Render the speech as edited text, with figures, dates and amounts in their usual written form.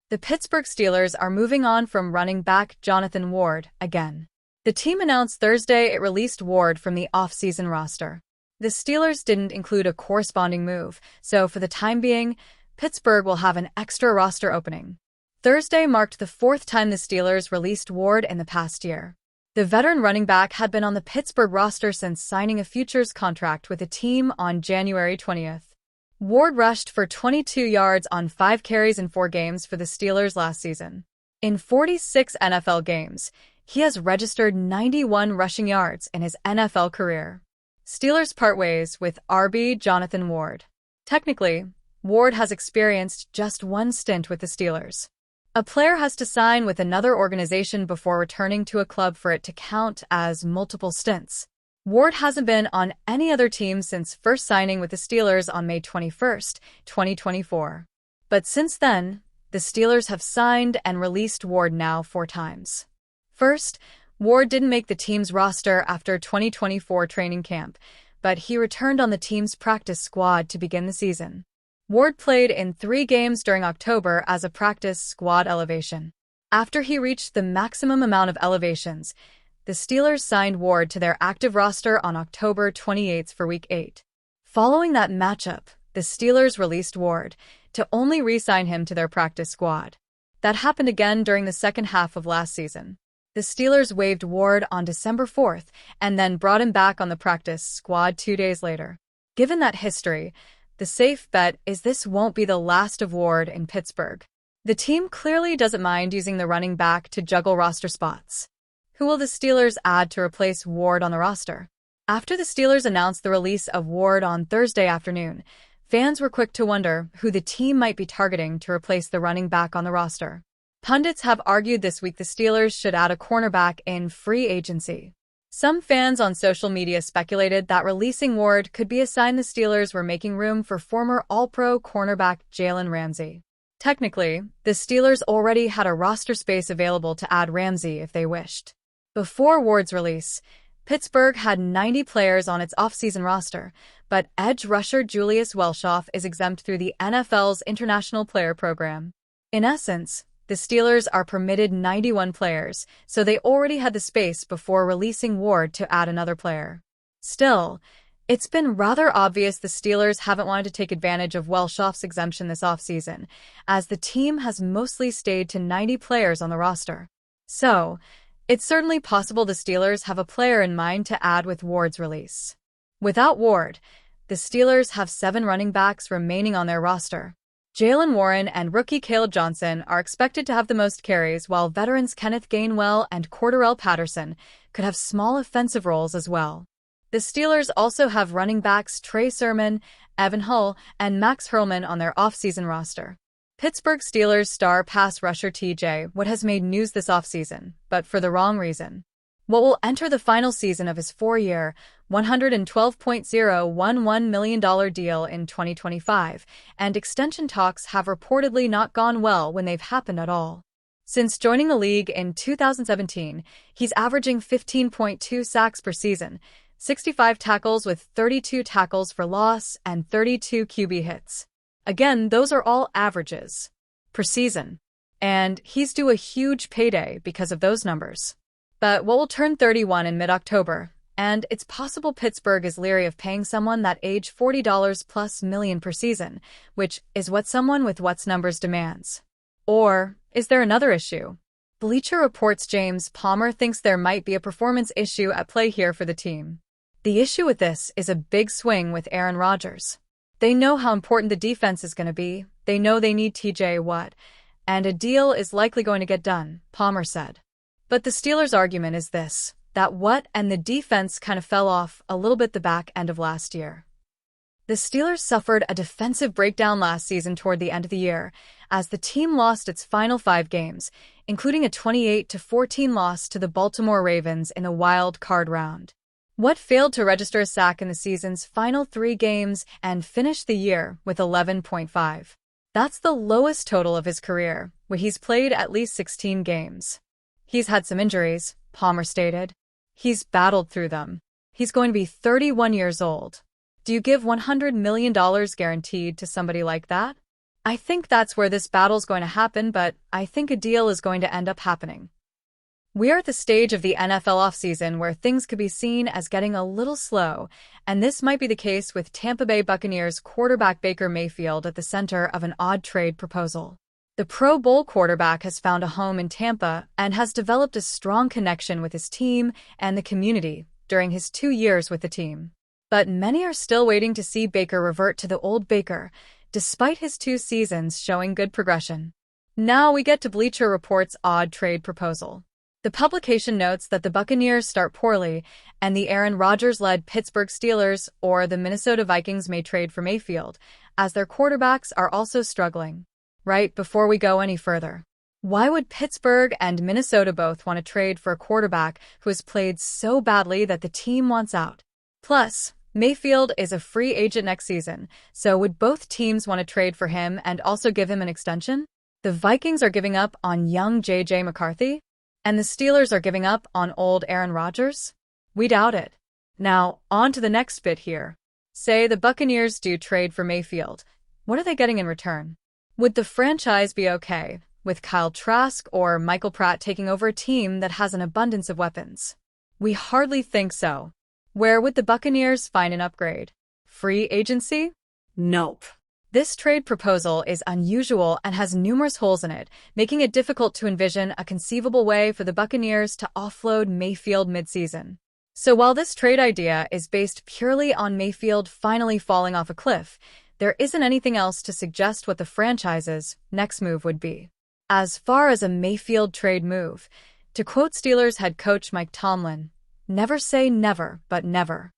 The Pittsburgh Steelers are moving on from running back Jonathan Ward again. The team announced Thursday it released Ward from the off-season roster. The Steelers didn't include a corresponding move, so for the time being, Pittsburgh will have an extra roster opening. Thursday marked the fourth time the Steelers released Ward in the past year. The veteran running back had been on the Pittsburgh roster since signing a futures contract with the team on January 20th. Ward rushed for 22 yards on 5 carries in 4 games for the Steelers last season. In 46 NFL games, he has registered 91 rushing yards in his NFL career. Steelers part ways with RB Jonathan Ward. Technically, Ward has experienced just one stint with the Steelers. A player has to sign with another organization before returning to a club for it to count as multiple stints. Ward hasn't been on any other team since first signing with the Steelers on May 21, 2024. But since then, the Steelers have signed and released Ward now 4 times. First, Ward didn't make the team's roster after 2024 training camp, but he returned on the team's practice squad to begin the season. Ward played in 3 games during October as a practice squad elevation. After he reached the maximum amount of elevations, the Steelers signed Ward to their active roster on October 28 for Week 8. Following that matchup, the Steelers released Ward to only re-sign him to their practice squad. That happened again during the second half of last season. The Steelers waived Ward on December 4 and then brought him back on the practice squad 2 days later. Given that history, the safe bet is this won't be the last of Ward in Pittsburgh. The team clearly doesn't mind using the running back to juggle roster spots. Who will the Steelers add to replace Ward on the roster? After the Steelers announced the release of Ward on Thursday afternoon, fans were quick to wonder who the team might be targeting to replace the running back on the roster. Pundits have argued this week the Steelers should add a cornerback in free agency. Some fans on social media speculated that releasing Ward could be a sign the Steelers were making room for former All-Pro cornerback Jalen Ramsey. Technically, the Steelers already had a roster space available to add Ramsey if they wished. Before Ward's release, Pittsburgh had 90 players on its off-season roster, but edge rusher Julius Welschof is exempt through the NFL's International Player Program. In essence, the Steelers are permitted 91 players, so they already had the space before releasing Ward to add another player. Still, it's been rather obvious the Steelers haven't wanted to take advantage of Welshof's exemption this offseason, as the team has mostly stayed to 90 players on the roster. So, it's certainly possible the Steelers have a player in mind to add with Ward's release. Without Ward, the Steelers have 7 running backs remaining on their roster. Jaylen Warren and rookie Caleb Johnson are expected to have the most carries, while veterans Kenneth Gainwell and Cordarrelle Patterson could have small offensive roles as well. The Steelers also have running backs Trey Sermon, Evan Hull, and Max Hurlman on their off-season roster. Pittsburgh Steelers star pass rusher TJ Watt has made news this offseason, but for the wrong reason. Watt will enter the final season of his 4-year, $112.011 million deal in 2025, and extension talks have reportedly not gone well when they've happened at all. Since joining the league in 2017, he's averaging 15.2 sacks per season, 65 tackles with 32 tackles for loss, and 32 QB hits. Again, those are all averages per season, and he's due a huge payday because of those numbers. But Watt will turn 31 in mid-October, and it's possible Pittsburgh is leery of paying someone that age $40+ million per season, which is what someone with Watt's numbers demands. Or is there another issue? Bleacher Report's James Palmer thinks there might be a performance issue at play here for the team. The issue with this is a big swing with Aaron Rodgers. They know how important the defense is going to be, they know they need TJ Watt, and a deal is likely going to get done, Palmer said. But the Steelers' argument is this, that Watt and the defense kind of fell off a little bit the back end of last year. The Steelers suffered a defensive breakdown last season toward the end of the year, as the team lost its final 5 games, including a 28-14 loss to the Baltimore Ravens in a wild card round. Watt failed to register a sack in the season's final 3 games and finished the year with 11.5. That's the lowest total of his career, where he's played at least 16 games. He's had some injuries, Palmer stated. He's battled through them. He's going to be 31 years old. Do you give $100 million guaranteed to somebody like that? I think that's where this battle's going to happen, but I think a deal is going to end up happening. We are at the stage of the NFL offseason where things could be seen as getting a little slow, and this might be the case with Tampa Bay Buccaneers quarterback Baker Mayfield at the center of an odd trade proposal. The Pro Bowl quarterback has found a home in Tampa and has developed a strong connection with his team and the community during his 2 years with the team. But many are still waiting to see Baker revert to the old Baker, despite his 2 seasons showing good progression. Now we get to Bleacher Report's odd trade proposal. The publication notes that the Buccaneers start poorly, and the Aaron Rodgers-led Pittsburgh Steelers or the Minnesota Vikings may trade for Mayfield, as their quarterbacks are also struggling. Right before we go any further, why would Pittsburgh and Minnesota both want to trade for a quarterback who has played so badly that the team wants out? Plus, Mayfield is a free agent next season, so would both teams want to trade for him and also give him an extension? The Vikings are giving up on young J.J. McCarthy? And the Steelers are giving up on old Aaron Rodgers? We doubt it. Now, on to the next bit here. Say the Buccaneers do trade for Mayfield. What are they getting in return? Would the franchise be okay with Kyle Trask or Michael Pratt taking over a team that has an abundance of weapons? We hardly think so. Where would the Buccaneers find an upgrade? Free agency? Nope. This trade proposal is unusual and has numerous holes in it, making it difficult to envision a conceivable way for the Buccaneers to offload Mayfield mid-season. So while this trade idea is based purely on Mayfield finally falling off a cliff, there isn't anything else to suggest what the franchise's next move would be. As far as a Mayfield trade move, to quote Steelers head coach Mike Tomlin, "Never say never, but never."